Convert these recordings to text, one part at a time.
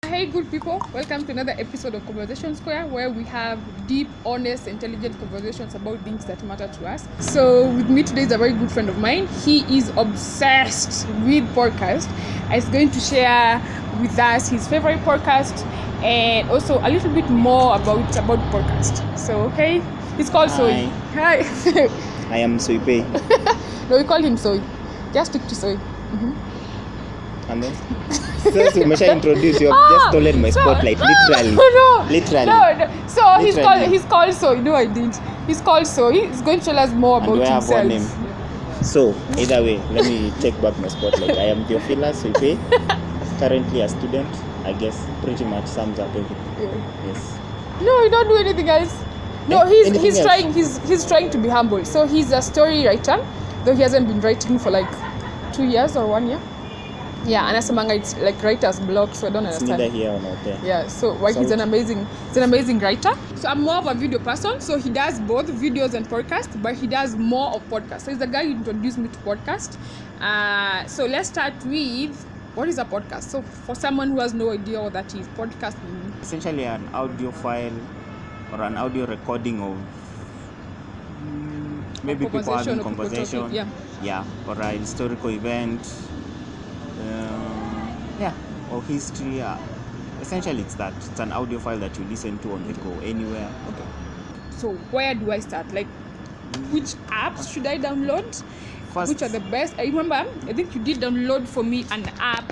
Hey good people, welcome to another episode of Conversation Square, where we have deep, honest, intelligent conversations about things that matter to us. So with me today is a very good friend of mine. He is obsessed with podcast. He's going to share with us his favorite podcast and also a little bit more about podcast. So hey, he's called Soy. Hi. I am Soipei. No, we call him Soy. Just stick to Soy. And then since you must introduce, you have just stolen my spotlight, literally. No. So he's called Soy. No, I did. He's called Soy. He's going to tell us more about himself. Have one name. So either way, let me take back my spotlight. I am Theophila Soipei, currently a student. I guess pretty much sums up everything. Yeah. Yes. No, you don't do anything else. No, he's trying. He's trying to be humble. So he's a story writer, though he hasn't been writing for like 2 years or 1 year. Yeah, and Asamanga, it's like writer's block, so I don't understand. It's neither here or not there. Yeah, so he's an amazing writer. So I'm more of a video person, so he does both videos and podcast, but he does more of podcast. So he's the guy who introduced me to podcast. So let's start with, what is a podcast? So for someone who has no idea what that is, podcast means essentially an audio file or an audio recording of maybe people having conversation, or a historical event. Or history. Essentially, it's an audio file that you listen to on the go anywhere. Okay. So where do I start? Like, which apps should I download? First, which are the best? I remember, I think you did download for me an app.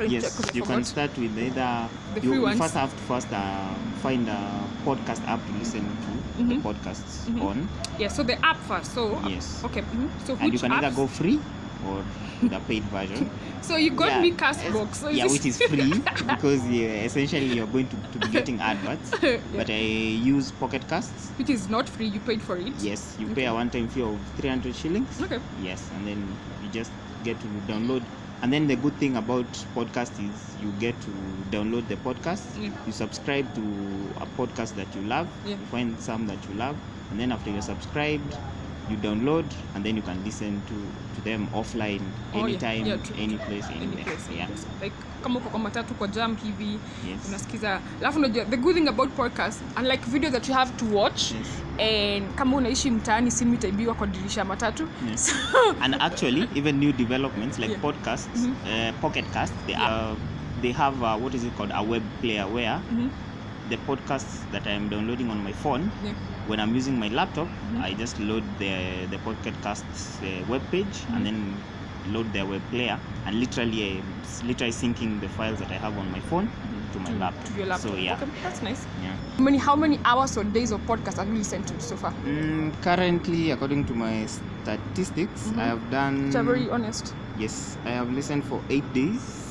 Yes, you can start with either. You first have to find a podcast app to listen to the podcasts on. Yeah. So the app first. So yes. Okay. So and you can either go free or the paid version. So you got me Castbox. So which is free because essentially you're going to be getting adverts. But I use Pocket Casts, which is not free. You paid for it. Yes, you pay a one-time fee of 300 shillings. Okay. Yes, and then you just get to download. And then the good thing about podcast is you get to download the podcast. You subscribe to a podcast that you love. You find some that you love, and then after you're subscribed, you download, and then you can listen to them offline anytime, any place, anywhere. Yeah. Like kama uko kwa matatu kwa jam hivi, unasikiza. Alafu unajua the good thing about podcast, unlike video that you have to watch, and kama unaishi mtaani simu itaibiwa kwa dirisha matatu. So, and actually even new developments like podcasts, Pocket Cast, they have what is it called, a web player where the podcasts that I'm downloading on my phone, when I'm using my laptop, I just load the Pocket Casts web page and then load their web player, and literally syncing the files that I have on my phone to my laptop. To your laptop. So yeah, okay, that's nice. Yeah. How many hours or days of podcast have you listened to so far? Currently, according to my statistics, I have done. Which are very honest. Yes, I have listened for 8 days.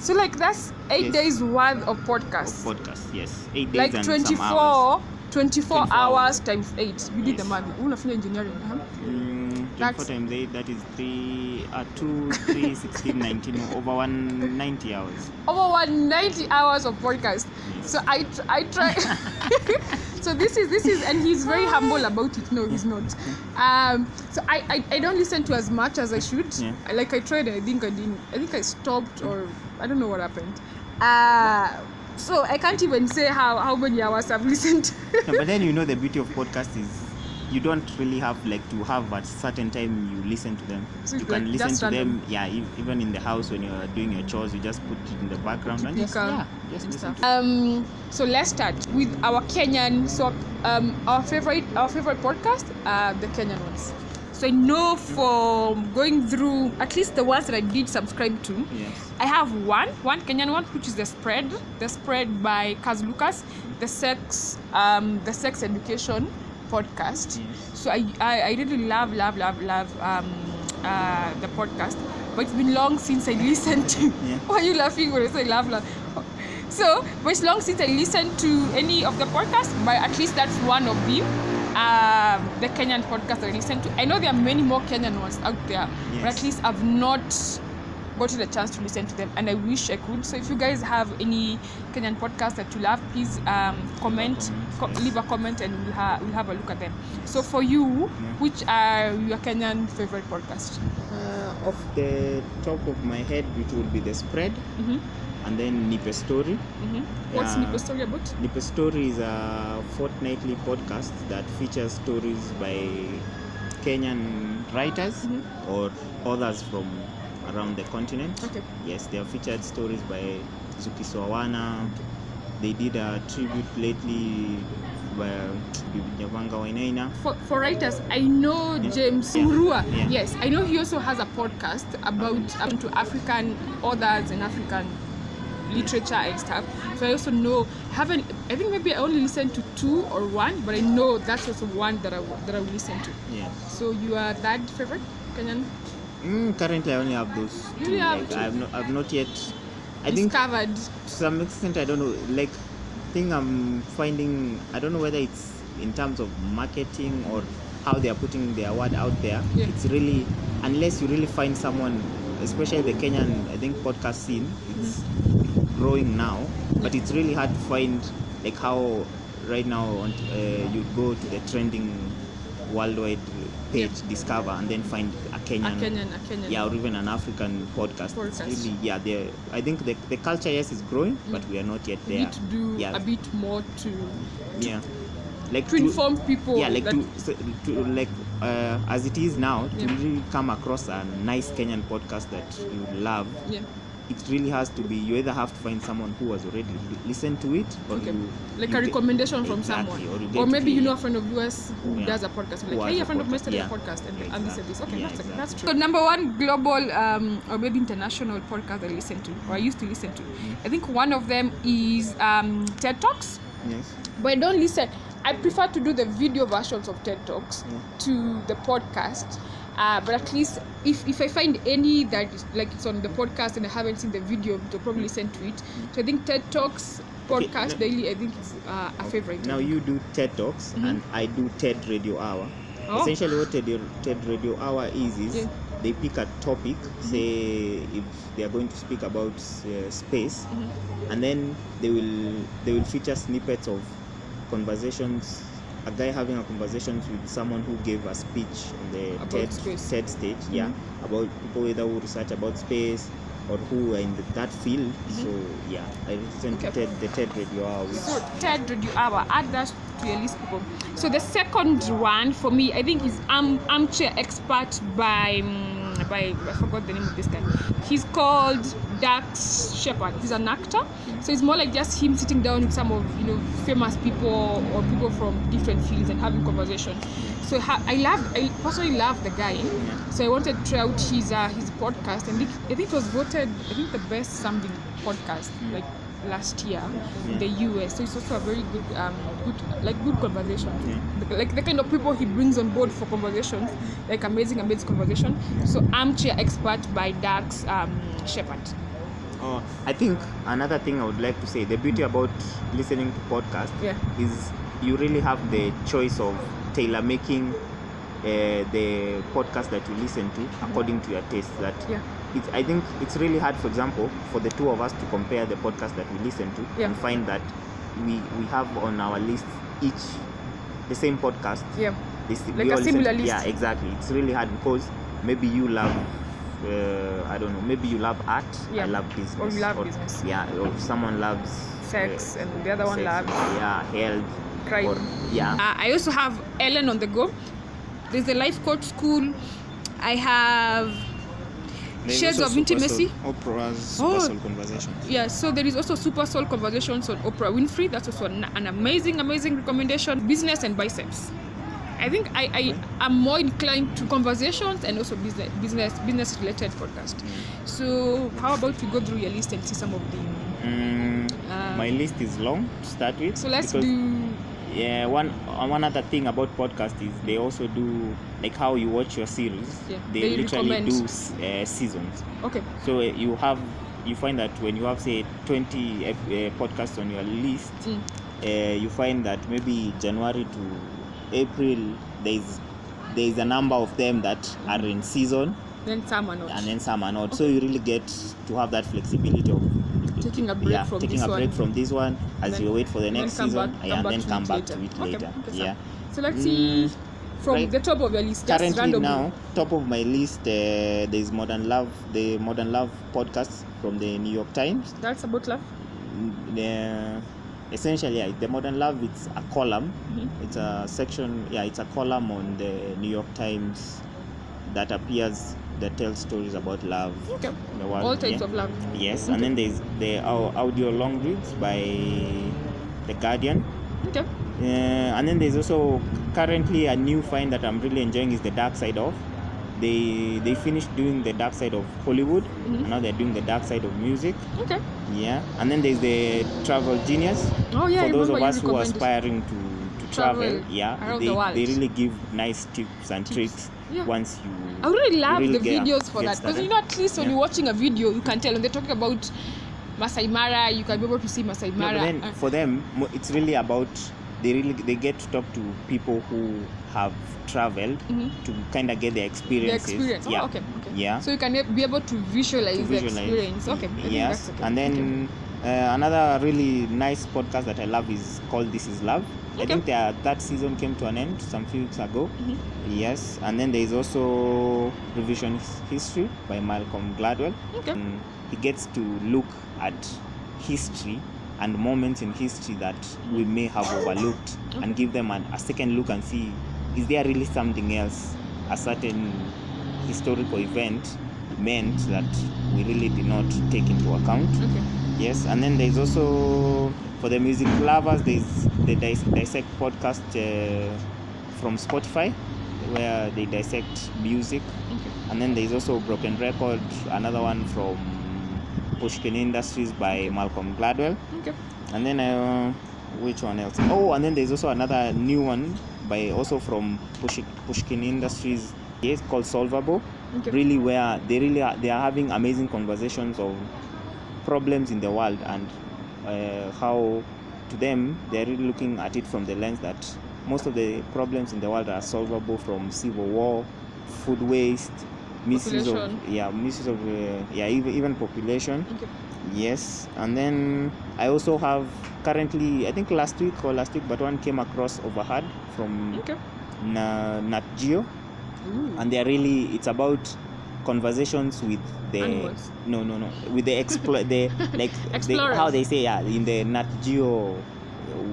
So like that's 8 days worth of podcasts. Yes. 8 days like and 24 some hours. 24 hours times 8. You did the math. Unafanya engineering, 24 times 8, that is 3, 16, 19, over 190 hours. Over 190 hours of podcast. Yes. So I try. So this is, and he's very humble about it. No, he's not. So I don't listen to as much as I should. Like I tried, and I think I stopped, or I don't know what happened. So I can't even say how many hours I've listened. No, but then the beauty of podcast is you don't really have to have a certain time you listen to them. So you can listen to them, even in the house when you're doing your chores, you just put it in the background and just listen. So let's start with our Kenyan. So our favorite podcast, the Kenyan ones. So I know from going through at least the ones that I did subscribe to, I have one Kenyan one, which is the spread by Kaz Lucas, the sex education podcast. So I really love the podcast, but it's been long since I listened to. Why are you laughing when I say laugh? So but it's long since I listened to any of the podcasts, but at least that's one of them. The Kenyan podcast I listen to. I know there are many more Kenyan ones out there, but at least I've not gotten a chance to listen to them, and I wish I could. So if you guys have any Kenyan podcasts that you love, please leave a comment, and we'll have a look at them. So for you, which are your Kenyan favorite podcasts? Off the top of my head, which would be the spread. and then Nipe Story. What's Nipe Story about? Nipe Story is a fortnightly podcast that features stories by Kenyan writers or authors from around the continent. Okay. Yes, they have featured stories by Zuki Swawana. They did a tribute lately by Nyavanga Wainaina. For writers, I know James Murua. Yes, I know he also has a podcast about to African authors and African literature and stuff. So I also know. I think maybe I only listened to 2 or 1, but I know that's also one that I will listen to. Yeah. So you are that favorite Kenyan? Currently, I only have those. You only have two? I've not yet. I discovered. think to some extent, I don't know. Like, thing I'm finding, I don't know whether it's in terms of marketing or how they are putting their word out there. Yeah. It's really, unless you really find someone, especially the Kenyan, I think podcast scene, it's growing now, but it's really hard to find, like how right now you go to the trending worldwide page, discover, and then find a Kenyan, yeah, or even an African podcast. It's really, yeah, I think the culture, yes, is growing, but we are not yet there. We need to do a bit more to like to inform people. Yeah, like to like as it is now, to really come across a nice Kenyan podcast that you love. Yeah. It really has to be, you either have to find someone who has already listened to it, or like a recommendation from someone, or maybe you know a friend of yours who does a podcast, like, hey, a friend of mine started a podcast and this and this. Okay, that's true. So number one global or maybe international podcast I listen to, or I used to listen to, I think one of them is TED Talks. Yes. But I don't listen. I prefer to do the video versions of TED Talks to the podcast. But at least if I find any that is, like, it's on the podcast and I haven't seen the video, I'll probably listen to it. So I think TED Talks podcast daily, I think it's a favorite. Now you do TED Talks and I do TED Radio Hour. Essentially what TED Radio Hour is they pick a topic, say if they are going to speak about space, and then they will feature snippets of conversations, a guy having a conversation with someone who gave a speech on the TED stage, about people either who research about space or who are in that field. So yeah, I listen to the TED Radio Hour. So TED Radio Hour, add that to your list, people. So the second one for me, I think, is Armchair Expert by I forgot the name of this guy. He's called Dax Shepard. He's an actor, so it's more like just him sitting down with some of famous people or people from different fields and having conversation. So I personally love the guy. So I wanted to try out his podcast, and I think it was voted the best sounding podcast like last year in the US. So it's also a very good conversation. Like the kind of people he brings on board for conversations, like amazing conversation. So Armchair Expert by Dax Shepard. I think another thing I would like to say, the beauty about listening to podcasts is you really have the choice of tailor making the podcast that you listen to according to your taste. I think it's really hard, for example, for the two of us to compare the podcast that we listen to and find that we have on our list each the same podcast. Like a similar list. Yeah, exactly. It's really hard because maybe you love I don't know, maybe you love art, I love business. Or you love business. Yeah, or someone loves sex and the other one loves health. Crime. Or, I also have Ellen on the go. There's the life coach school. I have Shades of Intimacy. Oprah's Super Soul Conversations. Yeah, so there is also Super Soul Conversations on Oprah Winfrey. That's also an amazing recommendation. Business and Biceps. I think I am more inclined to conversations and also business related podcast. So how about we go through your list and see some of the my list is long to start with. So let's do. Yeah, one other thing about podcast is they also do, like how you watch your series. They literally do seasons. Okay. So you find that when you have, say, 20 podcasts on your list, you find that maybe January to April there is a number of them that are in season. Then some are not. And then some are not. Okay. So you really get to have that flexibility of taking a break from this one as you wait for the next season, and then come back to it later. So let's see from right, the top of your list, just currently randomly. now, top of my list, there's Modern Love, the Modern Love podcast from the New York Times. That's about love. Essentially, yeah, the Modern Love, it's a column. Mm-hmm. It's a section, it's a column on the New York Times that appears, that tells stories about love. Okay. In the world, All types of love. Yes, Okay. and then there's the audio long reads by The Guardian. Okay. And then there's also currently a new find that I'm really enjoying is The Dark Side of. They finished doing The Dark Side of Hollywood, and now they're doing The Dark Side of Music. Okay. Yeah, and then there's the Travel Genius. Oh yeah. For those of you us who are recommended aspiring to travel, around the world. they really give nice tips and tricks. Yeah. Once you, I really love really the videos for that, because at least when you're watching a video, you can tell when they're talking about Masai Mara, you can be able to see Masai Mara. But then for them, it's really about they get to talk to people who have traveled to kind of get their experiences. The experience. Yeah. Oh, okay. Yeah. So you can be able to visualize the experience. Okay. I think Yes. that's okay. And then another really nice podcast that I love is called This Is Love. I think that season came to an end some few weeks ago. Yes. And then there is also Revision History by Malcolm Gladwell. Okay. He gets to look at history and moments in history that we may have overlooked and give them a second look and see, is there really something else, a certain historical event meant that we really did not take into account. Okay. Yes, and then there's also, for the music lovers, there's the Dissect podcast from Spotify, where they dissect music. Okay. And then there's also Broken Record, another one from Pushkin Industries by Malcolm Gladwell. Okay. And then which one else? Oh, and then there's also another new one also from Pushkin Industries. It's called Solvable. Okay. Really, where they are having amazing conversations of problems in the world, and how to them they're really looking at it from the lens that most of the problems in the world are solvable, from civil war, food waste, misuse of even population. Okay. Yes. And then I also have currently, I think last week, but one came across Overheard from Nat Geo. Ooh. And they're really, it's about conversations with the animals. No, with the Explorers. how they say, in the Nat Geo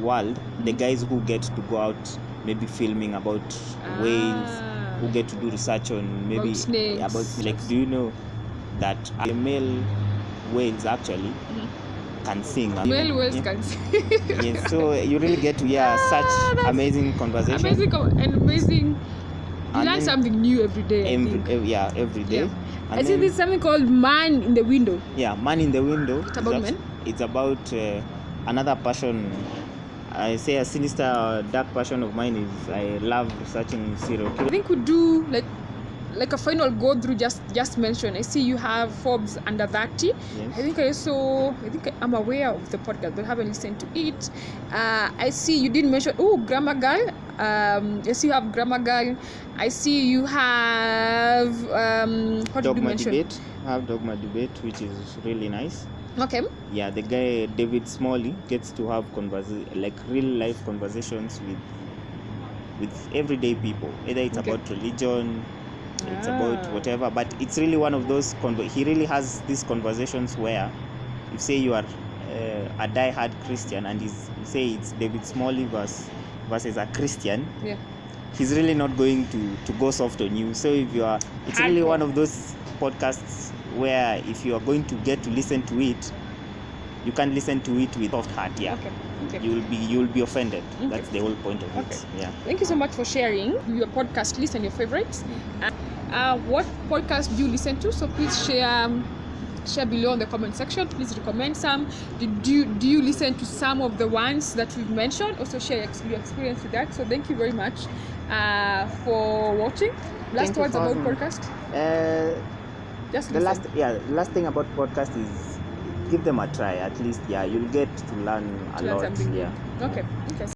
world, the guys who get to go out maybe filming about whales, who get to do research on maybe about do you know that the male whales actually can sing? Male whales can sing. Yes, so you really get to hear such amazing conversations. Amazing. You learn something new every day. Every day. Yeah. And I think there's something called Man in the Window. Yeah, Man in the Window. It's about men. It's about another passion. I say a sinister, dark passion of mine is I love researching serial killers. I think we do like a final go through. Just mention. I see you have Forbes under 30. Yes. I think I'm aware of the podcast, but haven't listened to it. I see you didn't mention. Oh, Grammar Girl. I see you have Grammar Girl. I see you have what did you mention? Debate. I have Dogma Debate, which is really nice. Okay. Yeah, the guy David Smalley gets to have real life conversations with everyday people. Either it's about religion, it's about whatever, but it's really one of those he really has these conversations where, if say you are a die-hard Christian and say it's David Smalley versus a Christian, he's really not going to go soft on you. So it's really one of those podcasts where if you are going to get to listen to it, you can listen to it with soft heart. Okay. You'll be offended. That's the whole point of it. Yeah. Thank you so much for sharing your podcast list and your favorites. What podcast do you listen to? So please share below in the comment section. Please recommend some. Do you listen to some of the ones that we've mentioned? Also share your experience with that. So thank you very much for watching. Last words about podcast. Just the last thing about podcast is give them a try. At least you'll get to learn a lot. Okay.